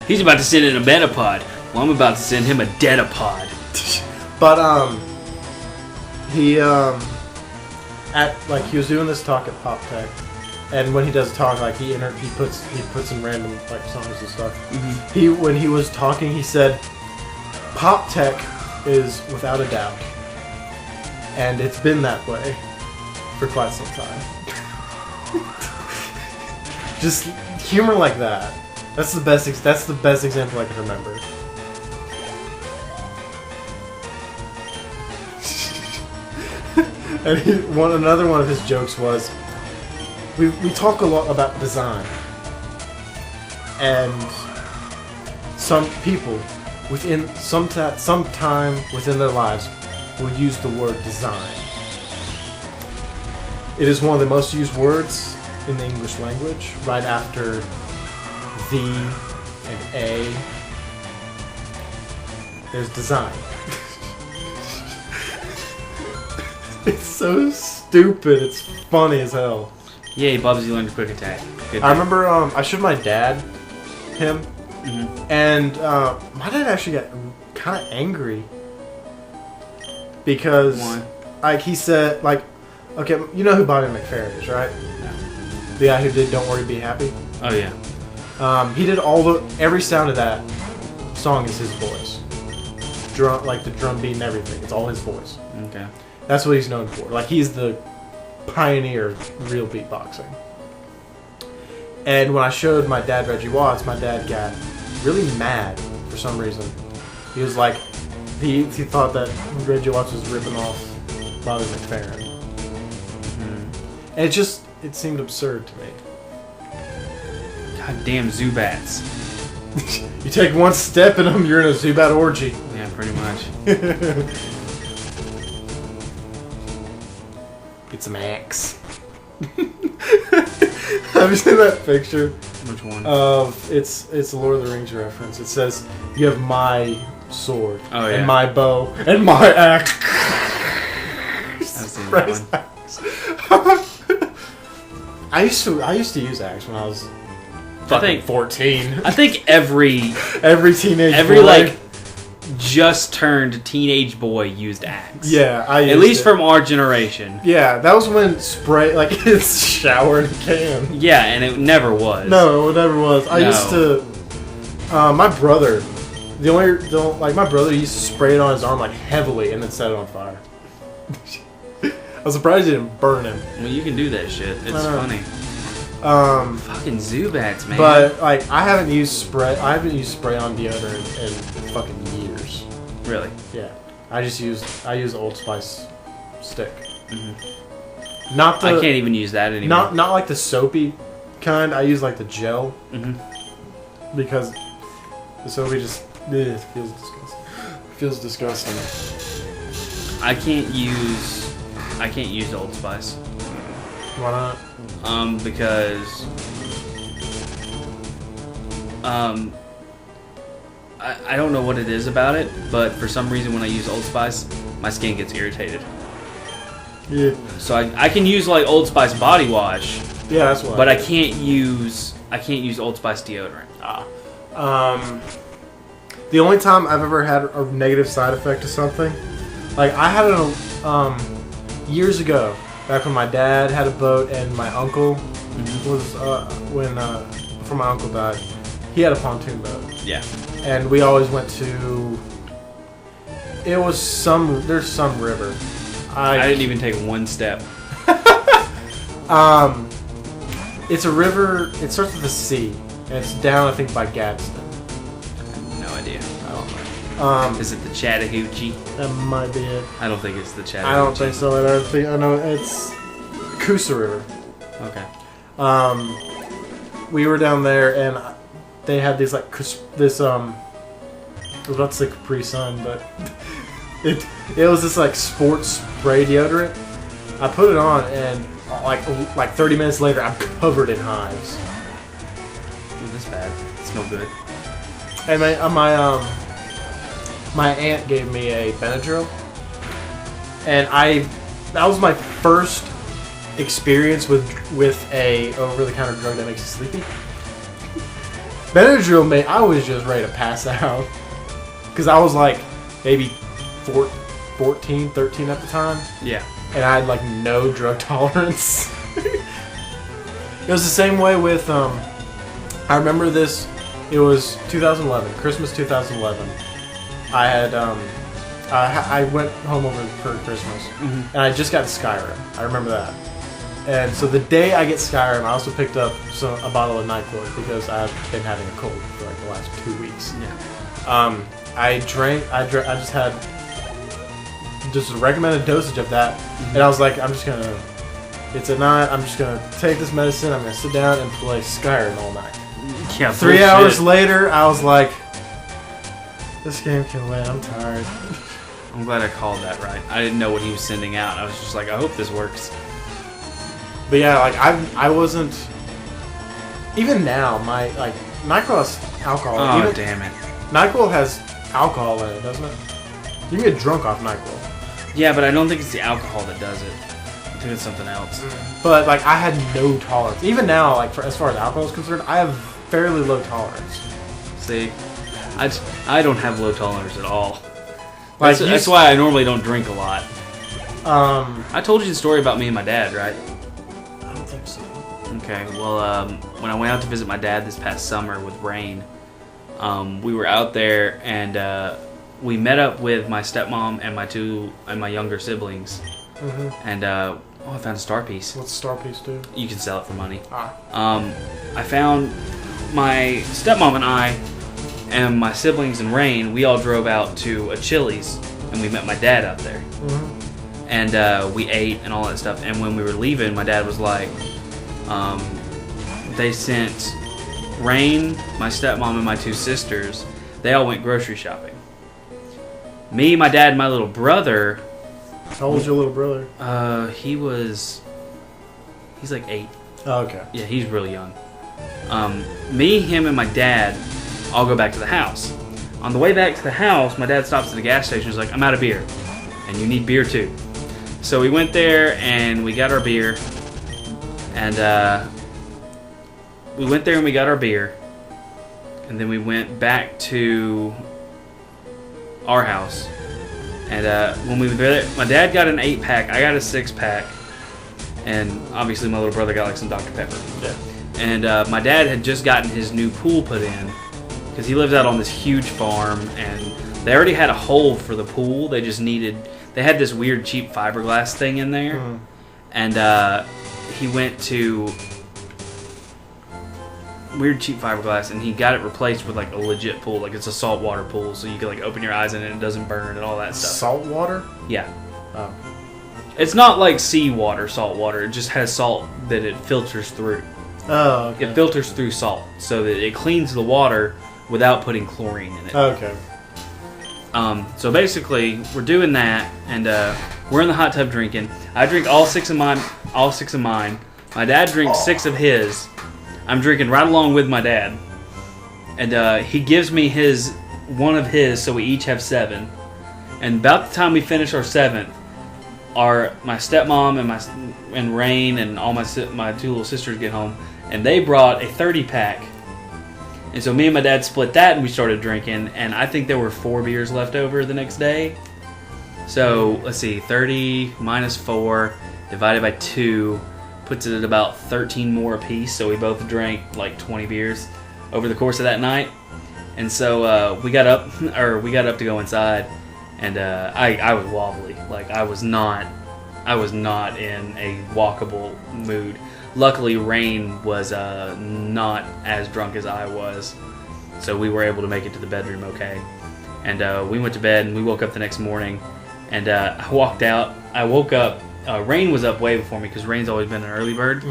He's about to send in a Metapod. Well, I'm about to send him a Deadapod. But he he was doing this talk at Pop Tech, and when he does talk, like he puts in random like songs and stuff. Mm-hmm. When he was talking, he said, "Pop Tech is without a doubt, and it's been that way for quite some time." Just humor like that. That's the best example I can remember. And another one of his jokes was, we talk a lot about design, and some people within some time within their lives will use the word design. It is one of the most used words in the English language, right after the and a. There's design. It's so stupid. It's funny as hell. Yay, Bubsy learned a quick attack. Good I remember I showed my dad him, and my dad actually got kind of angry because, like, he said, like, okay, you know who Bobby McFerrin is, right? No. The guy who did "Don't Worry, Be Happy." Oh yeah. He did every sound of that song is his voice. Like the drum beat and everything. It's all his voice. Okay. That's what he's known for. Like, he's the pioneer of real beatboxing. And when I showed my dad Reggie Watts, my dad got really mad for some reason. He was like, he thought that Reggie Watts was ripping off Bobby McFerrin. And it seemed absurd to me. God damn Zubats. You take one step in them, you're in a Zubat orgy. Yeah, pretty much. Get some axe. Have you seen that picture? Which one? It's a Lord of the Rings reference. It says, "You have my sword, and my bow, and my axe." I've seen that one. I used to use axe when I was fucking 14. I think every teenage boy. like just turned teenage boy used axe. Yeah, at least from our generation. Yeah, that was when spray like it's shower and can. Yeah, and it never was. No, it never was. I used to. My brother, my brother used to spray it on his arm like heavily and then set it on fire. I was surprised it didn't burn him. Well, you can do that shit. It's funny. Fucking Zubats, man. But like, I haven't used spray on deodorant in fucking years. Really? Yeah. I use Old Spice stick. Not the. I can't even use that anymore. Not like the soapy kind. I use like the gel. Because the soapy just feels disgusting. Feels disgusting. I can't use Old Spice. Why not? Because I don't know what it is about it, but for some reason when I use Old Spice, my skin gets irritated. Yeah. So I can use like Old Spice body wash. Yeah, that's why. But I can't use Old Spice deodorant. The only time I've ever had a negative side effect to something, like I had it years ago, back when my dad had a boat and my uncle was before my uncle died, he had a pontoon boat. Yeah. And we always went to. There's some river. I didn't even take one step. It's a river. It starts with a C, and it's down, I think, by Gadsden. No idea. I don't know. Is it the Chattahoochee? That might be it. I don't think it's the Chattahoochee. I don't think so. I know it's Coosa River. Okay. We were down there, and they had these like this I was about to say Capri Sun, but it was this like sports spray deodorant. I put it on, and like 30 minutes later, I'm covered in hives. Ooh, that's bad. It smells good. And my aunt gave me a Benadryl, and that was my first experience with a over-the-counter drug that makes you sleepy. Benadryl, mate, I was just ready to pass out. Because I was like maybe 14, 13 at the time. Yeah. And I had like no drug tolerance. It was the same way with, I remember this, it was 2011, Christmas 2011. I had, I went home over for Christmas, and I just got Skyrim. I remember that. And so the day I get Skyrim, I also picked up a bottle of NyQuil because I've been having a cold for like the last 2 weeks. Yeah. I just had just a recommended dosage of that, and I was like, it's at night, I'm just gonna take this medicine, I'm gonna sit down and play Skyrim all night. Yeah, 3 hours later, I was like, this game can win, I'm tired. I'm glad I called that right. I didn't know what he was sending out. I was just like, I hope this works. But yeah, like I wasn't. Even now, my like NyQuil has alcohol. Oh, damn it! NyQuil has alcohol in it, doesn't it? You can get drunk off NyQuil. Yeah, but I don't think it's the alcohol that does it. I think it's something else. But like, I had no tolerance. Even now, like as far as alcohol is concerned, I have fairly low tolerance. See, I don't have low tolerance at all. Like, That's why I normally don't drink a lot. I I told you the story about me and my dad, right? don't think so. Okay, well, when I went out to visit my dad this past summer with Rain, we were out there and we met up with my stepmom and my younger siblings. And I found a star piece. What's Star Piece do? You can sell it for money. Ah. I found my stepmom and I and my siblings and Rain. We all drove out to a Chili's and we met my dad out there. And we ate and all that stuff. And when we were leaving, my dad was like, they sent Rain, my stepmom, and my two sisters. They all went grocery shopping. Me, my dad, and my little brother. How old's your little brother? He's like 8. Oh, okay. Yeah, he's really young. Me, him, and my dad all go back to the house. On the way back to the house, my dad stops at the gas station. He's like, I'm out of beer. And you need beer too. So we went there and we got our beer. And we went there and we got our beer. And then we went back to our house. And when we were there, my dad got an 8-pack. I got a 6-pack. And obviously my little brother got like some Dr. Pepper. Yeah. And my dad had just gotten his new pool put in. Because he lives out on this huge farm. And they already had a hole for the pool. They just needed... They had this weird cheap fiberglass thing in there. And he went to... Weird cheap fiberglass, and he got it replaced with like a legit pool, like it's a saltwater pool, so you can like open your eyes in it and it doesn't burn and all that stuff. Salt water? Yeah. Oh. It's not like seawater, salt water. It just has salt that it filters through. Oh, okay. It filters through salt, so that it cleans the water without putting chlorine in it. Okay. So basically, we're doing that, and we're in the hot tub drinking. I drink all six of mine. My dad drinks 6 of his. I'm drinking right along with my dad, and he gives me one of his, so we each have 7. And about the time we finish our 7th, my stepmom and Rain and all my 2 little sisters get home, and they brought a 30-pack. And so me and my dad split that, and we started drinking. And I think there were 4 beers left over the next day. So let's see, 30 minus 4 divided by 2. Puts it at about 13 more apiece, so we both drank like 20 beers over the course of that night. And so we got up to go inside, and I was wobbly. Like I was not in a walkable mood. Luckily, Rain was not as drunk as I was, so we were able to make it to the bedroom okay. And we went to bed, and we woke up the next morning, and I walked out. I woke up. Rain was up way before me because Rain's always been an early bird.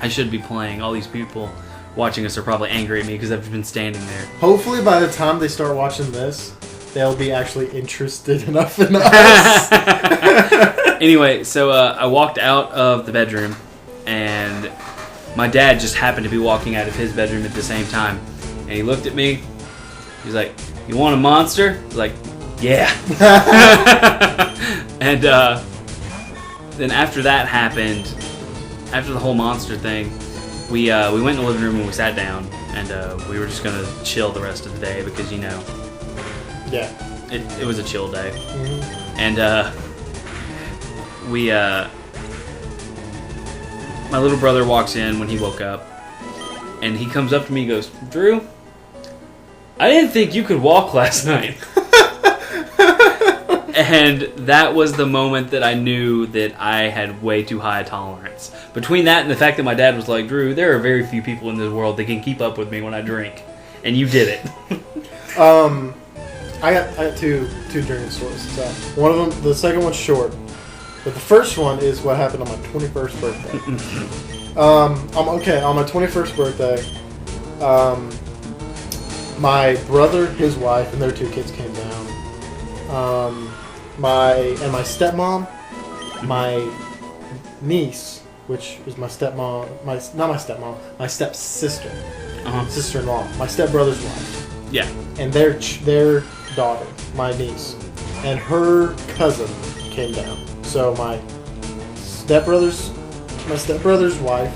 I should be playing. All these people watching us are probably angry at me because I've been standing there. Hopefully by the time they start watching this, they'll be actually interested enough in us. Anyway, so I walked out of the bedroom, and my dad just happened to be walking out of his bedroom at the same time. And he looked at me. He's like, "You want a monster?" I was like, "Yeah." And then after that happened, after the whole monster thing, we went in the living room and we sat down, and we were just gonna chill the rest of the day because Yeah. it was a chill day, Mm-hmm. and my little brother walks in when he woke up, and he comes up to me and goes, "Drew, I didn't think you could walk last night." And that was the moment that I knew that I had way too high a tolerance. Between that and the fact that my dad was like, "Drew, there are very few people in this world that can keep up with me when I drink, and you did it." I got two drinking stories. So one of them, the second one's short, but the first one is what happened on my 21st birthday. On my 21st birthday, my brother, his wife, and their 2 kids came down. My stepmom, my niece, which is my stepmom, my stepsister, sister-in-law, my stepbrother's wife. Yeah. And their daughter, my niece, and her cousin came down. So my stepbrother's wife,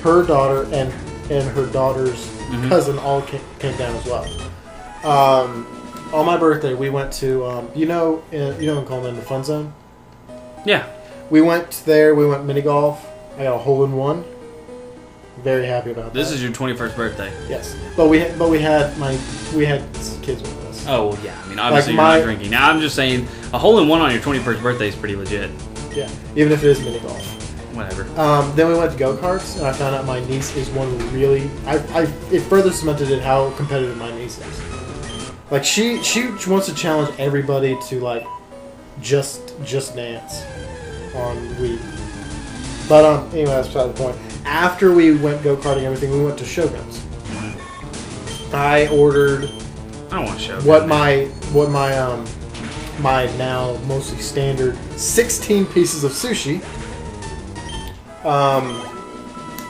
her daughter, and her daughter's cousin all came down as well. On my birthday, we went to in Coleman, the Fun Zone. Yeah. We went there. We went mini golf. I got a hole in one. Very happy about that. This is your 21st birthday. Yes, but we had kids with us. Oh well, yeah. I mean, obviously Like you're not drinking. Now I'm just saying, a hole in one on your 21st birthday is pretty legit. Yeah, even if it is mini golf. Whatever. Then we went to go-karts, and I found out my niece is one who really... it further cemented it how competitive my niece is. Like, she wants to challenge everybody to, like, just dance on Wii. But, anyway, that's beside the point. After we went go-karting and everything, we went to Shogun's. I ordered... I don't want to show. my now mostly standard 16 pieces of sushi.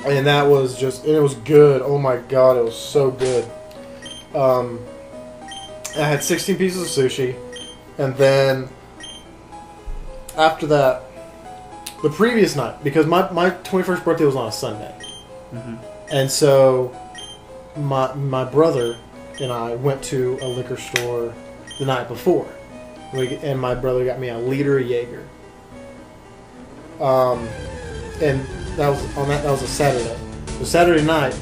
And that was it was good. Oh my god, it was so good. I had 16 pieces of sushi, and then after that, the previous night, because my 21st birthday was on a Sunday, and so my brother and I went to a liquor store the night before, and my brother got me a liter of Jaeger. And that was a Saturday. So Saturday night,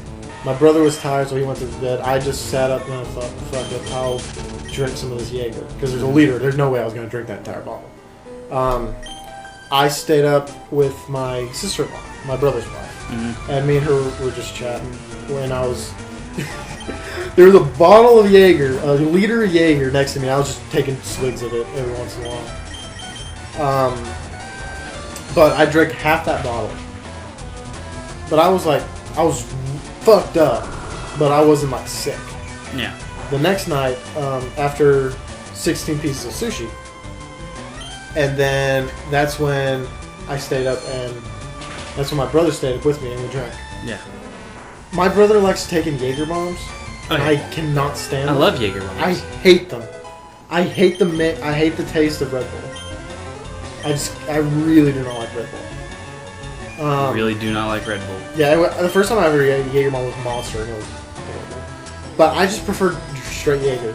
my brother was tired, so he went to bed. I just sat up and I thought, fuck it, I'll drink some of this Jaeger. Because there's a liter. There's no way I was going to drink that entire bottle. I stayed up with my sister-in-law, my brother's wife. And me and her were just chatting. When I was... there was a bottle of Jaeger, a liter of Jaeger next to me. I was just taking swigs of it every once in a while. But I drank half that bottle. But I was fucked up, but I wasn't like sick. Yeah. The next night, after 16 pieces of sushi, and then that's when I stayed up, and that's when my brother stayed up with me, and we drank. Yeah. My brother likes taking Jaeger bombs, and I cannot stand them. I love Jaeger bombs. I hate them. I hate the taste of Red Bull. I really do not like Red Bull. I really do not like Red Bull. Yeah, the first time I ever ate Jaeger bomb was Monster, and it was horrible. But I just preferred straight Jaeger.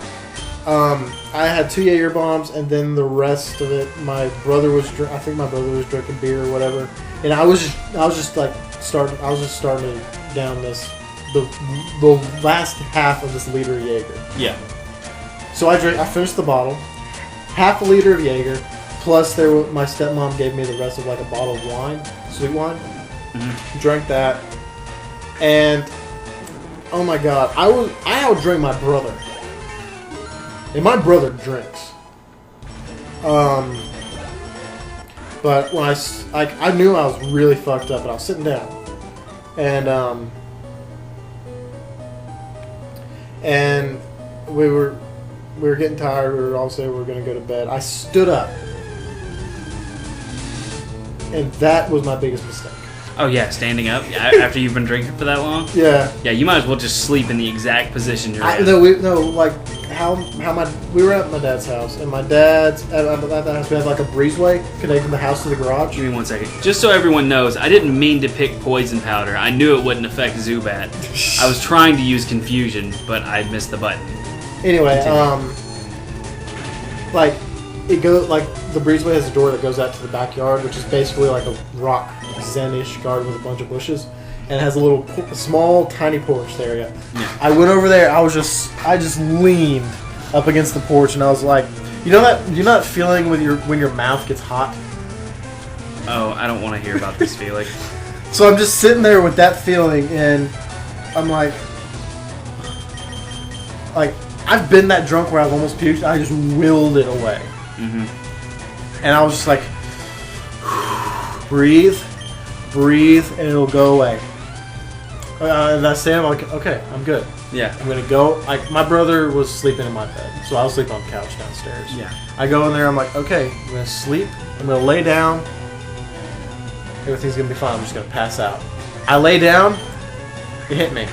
I had 2 Jaeger bombs, and then the rest of it, I think my brother was drinking beer or whatever, and I was just starting down the last half of this liter of Jaeger. Yeah. So I finished the bottle, half a liter of Jaeger, plus my stepmom gave me the rest of like a bottle of wine, sweet wine. Drank that, and oh my god, I outdrank my brother, and my brother drinks. But when I knew I was really fucked up, and I was sitting down, and we were getting tired. We were all saying we were going to go to bed. I stood up. And that was my biggest mistake. Oh yeah, standing up after you've been drinking for that long. Yeah. Yeah, you might as well just sleep in the exact position you're in. Half how we were at my dad's house, and my dad's at that house we had like a breezeway connecting the house to the garage. Give me 1 second. Just so everyone knows, I didn't mean to pick poison powder. I knew it wouldn't affect Zubat. I was trying to use confusion, but I missed the button. Anyway, Continue. like the breezeway has a door that goes out to the backyard, which is basically like a rock zen-ish garden with a bunch of bushes, and it has a small tiny porch there. Yeah. I went over there. I just leaned up against the porch, and I was like, you know that feeling when your mouth gets hot. Oh, I don't want to hear about this feeling. So I'm just sitting there with that feeling, and I'm like I've been that drunk where I've almost puked. I just willed it away. Mm-hmm. And I was just like, breathe, and it'll go away. And I stand, I'm like, okay, I'm good. Yeah. I'm gonna go. Like, my brother was sleeping in my bed, so I was sleeping on the couch downstairs. Yeah. I go in there, I'm like, okay, I'm gonna sleep, I'm gonna lay down, everything's gonna be fine, I'm just gonna pass out. I lay down, it hit me.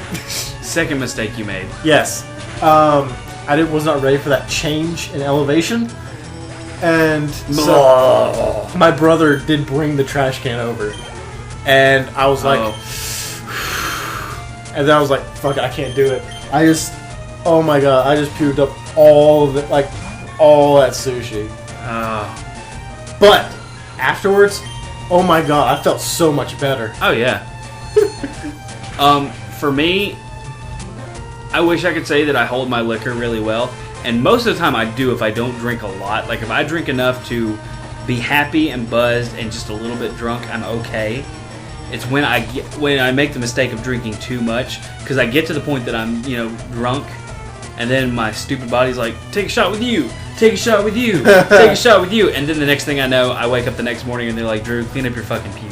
Second mistake you made. Yes. I was not ready for that change in elevation. And so my brother did bring the trash can over. And I was like... And then I was like, fuck it, I can't do it. Oh my god, I just puked up all of it, like, all that sushi. But, afterwards, oh my god, I felt so much better. Oh, yeah. For me, I wish I could say that I hold my liquor really well. And most of the time I do if I don't drink a lot. Like, if I drink enough to be happy and buzzed and just a little bit drunk, I'm okay. It's when I make the mistake of drinking too much, because I get to the point that I'm, drunk, and then my stupid body's like, take a shot with you, take a shot with you, take a shot with you, and then the next thing I know, I wake up the next morning and they're like, Drew, clean up your fucking puke.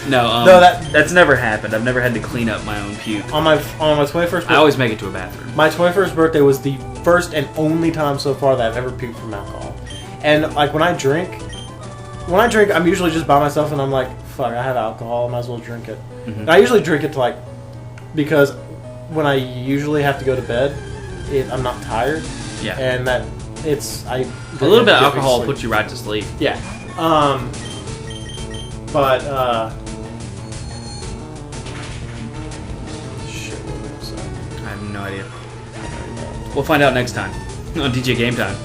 No, that's never happened. I've never had to clean up my own puke. On my 21st birthday, I always make it to a bathroom. My 21st birthday was the first and only time so far that I've ever puked from alcohol. And like when I drink, I'm usually just by myself, and I'm like, fuck, I have alcohol, I might as well drink it. Mm-hmm. And I usually drink it to because when I usually have to go to bed, I'm not tired. Yeah. And a little bit of alcohol will put you right to sleep. Yeah. But shit, what was I saying? I have no idea. We'll find out next time on DJ Game Time.